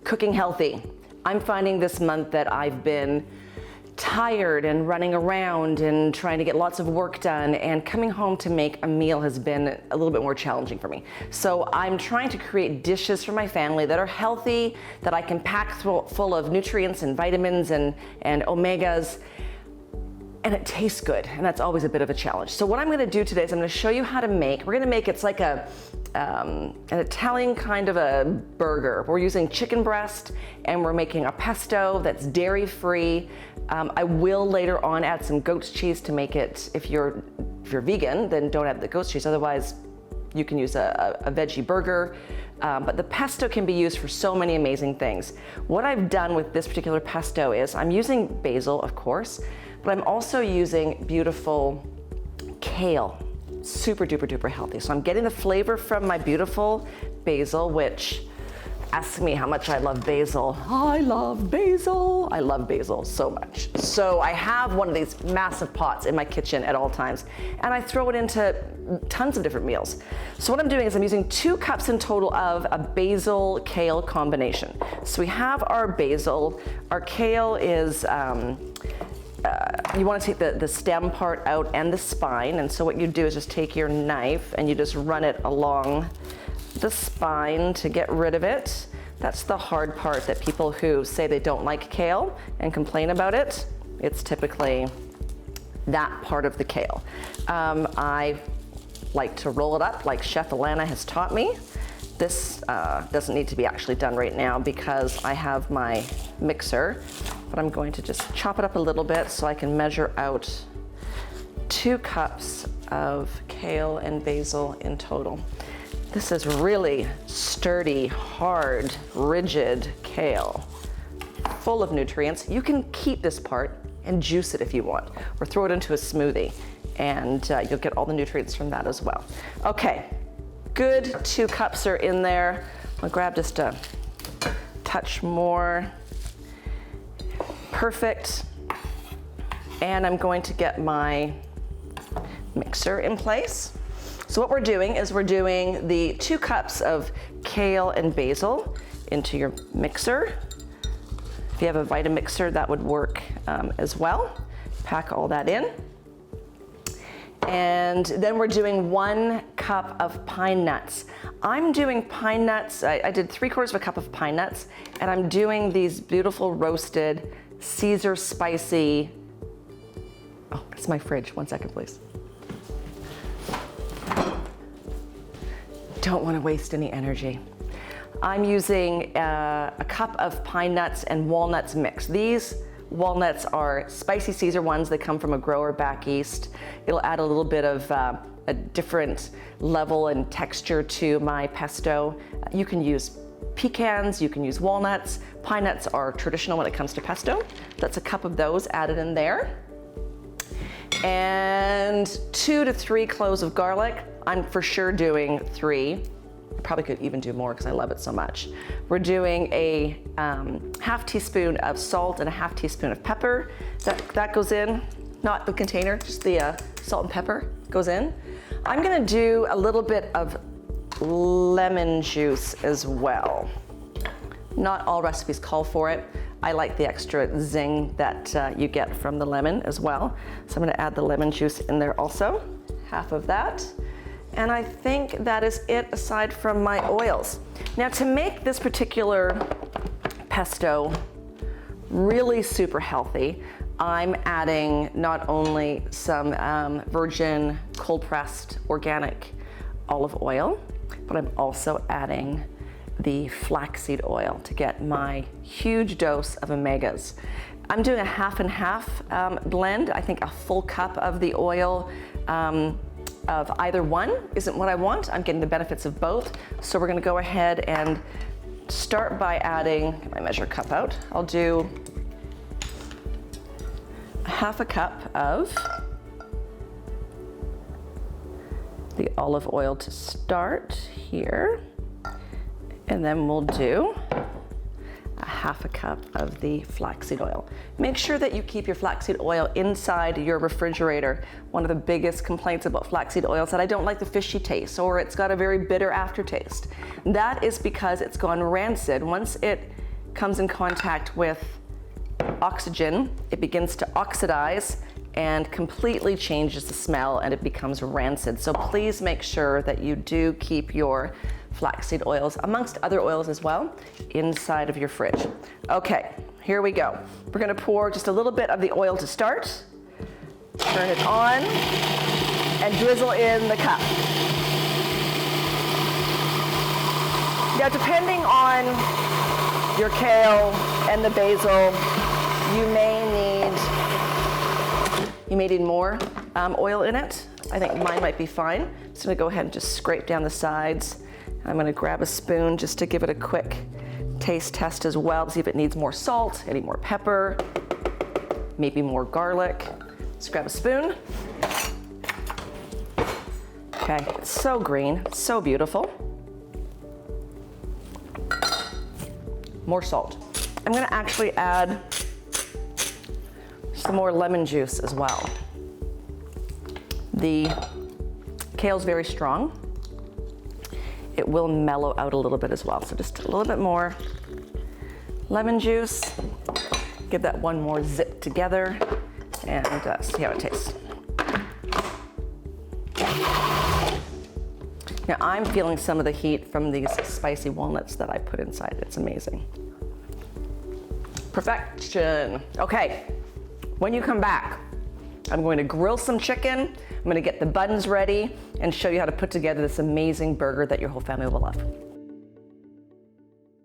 cooking healthy. I'm finding this month that I've been tired and running around and trying to get lots of work done, and coming home to make a meal has been a little bit more challenging for me. So I'm trying to create dishes for my family that are healthy, that I can pack full of nutrients and vitamins and omegas, and it tastes good, and that's always a bit of a challenge. So what I'm gonna do today is I'm gonna show you how to make, we're gonna make, it's like an Italian kind of a burger. We're using chicken breast, and we're making a pesto that's dairy-free. I will later on add some goat's cheese to make it, if you're vegan, then don't add the goat's cheese, otherwise you can use a veggie burger. But the pesto can be used for so many amazing things. What I've done with this particular pesto is I'm using basil, of course, but I'm also using beautiful kale. Super duper duper healthy. So I'm getting the flavor from my beautiful basil, which, ask me how much I love basil. I love basil. I love basil so much. So I have one of these massive pots in my kitchen at all times, and I throw it into tons of different meals. So what I'm doing is I'm using 2 cups in total of a basil kale combination. So we have our basil. Our kale is, you want to take the stem part out and the spine, and so what you do is just take your knife and you just run it along the spine to get rid of it. That's the hard part, that people who say they don't like kale and complain about it, it's typically that part of the kale. I like to roll it up like Chef Alana has taught me. This doesn't need to be actually done right now because I have my mixer, but I'm going to just chop it up a little bit so I can measure out 2 cups of kale and basil in total. This is really sturdy, hard, rigid kale, full of nutrients. You can keep this part and juice it if you want, or throw it into a smoothie, and you'll get all the nutrients from that as well. Okay, good 2 cups are in there. I'll grab just a touch more. Perfect. And I'm going to get my mixer in place. So what we're doing is we're doing the 2 cups of kale and basil into your mixer. If you have a Vitamixer, that would work as well. Pack all that in. And then we're doing 1 cup of pine nuts. I'm doing pine nuts, I did 3/4 of a cup of pine nuts, and I'm doing these beautiful roasted Caesar spicy, oh, that's my fridge, 1 second please. Don't want to waste any energy. I'm using a cup of pine nuts and walnuts mixed. These walnuts are spicy Caesar ones. They come from a grower back east. It'll add a little bit of a different level and texture to my pesto. You can use pecans, you can use walnuts. Pine nuts are traditional when it comes to pesto. That's a cup of those added in there. And 2 to 3 cloves of garlic. I'm for sure doing 3. I probably could even do more because I love it so much. We're doing a 1/2 teaspoon of salt and a 1/2 teaspoon of pepper. That goes in, not the container, just the salt and pepper goes in. I'm gonna do a little bit of lemon juice as well. Not all recipes call for it. I like the extra zing that you get from the lemon as well. So I'm gonna add the lemon juice in there also, 1/2 of that. And I think that is it aside from my oils. Now to make this particular pesto really super healthy, I'm adding not only some virgin cold pressed organic olive oil, but I'm also adding the flaxseed oil to get my huge dose of omegas. I'm doing a 1/2 and 1/2 blend. I think a full cup of the oil of either one isn't what I want. I'm getting the benefits of both. So we're gonna go ahead and start by adding, get my measure cup out. I'll do 1/2 cup of the olive oil to start here. And then we'll do a 1/2 cup of the flaxseed oil. Make sure that you keep your flaxseed oil inside your refrigerator. One of the biggest complaints about flaxseed oil is that I don't like the fishy taste, or it's got a very bitter aftertaste. That is because it's gone rancid. Once it comes in contact with oxygen, it begins to oxidize and completely changes the smell, and it becomes rancid. So please make sure that you do keep your flaxseed oils, amongst other oils as well, inside of your fridge. Okay, here we go. We're gonna pour just a little bit of the oil to start, turn it on, and drizzle in the cup. Now, depending on your kale and the basil, you may need more oil in it. I think mine might be fine. I'm just gonna go ahead and just scrape down the sides. I'm gonna grab a spoon just to give it a quick taste test as well, to see if it needs more salt, any more pepper, maybe more garlic. Just grab a spoon. Okay, it's so green, so beautiful. More salt. I'm gonna actually add some more lemon juice as well. The kale's very strong. It will mellow out a little bit as well. So just a little bit more lemon juice. Give that one more zip together and see how it tastes. Now I'm feeling some of the heat from these spicy walnuts that I put inside. It's amazing. Perfection. Okay, when you come back, I'm going to grill some chicken. I'm going to get the buns ready and show you how to put together this amazing burger that your whole family will love.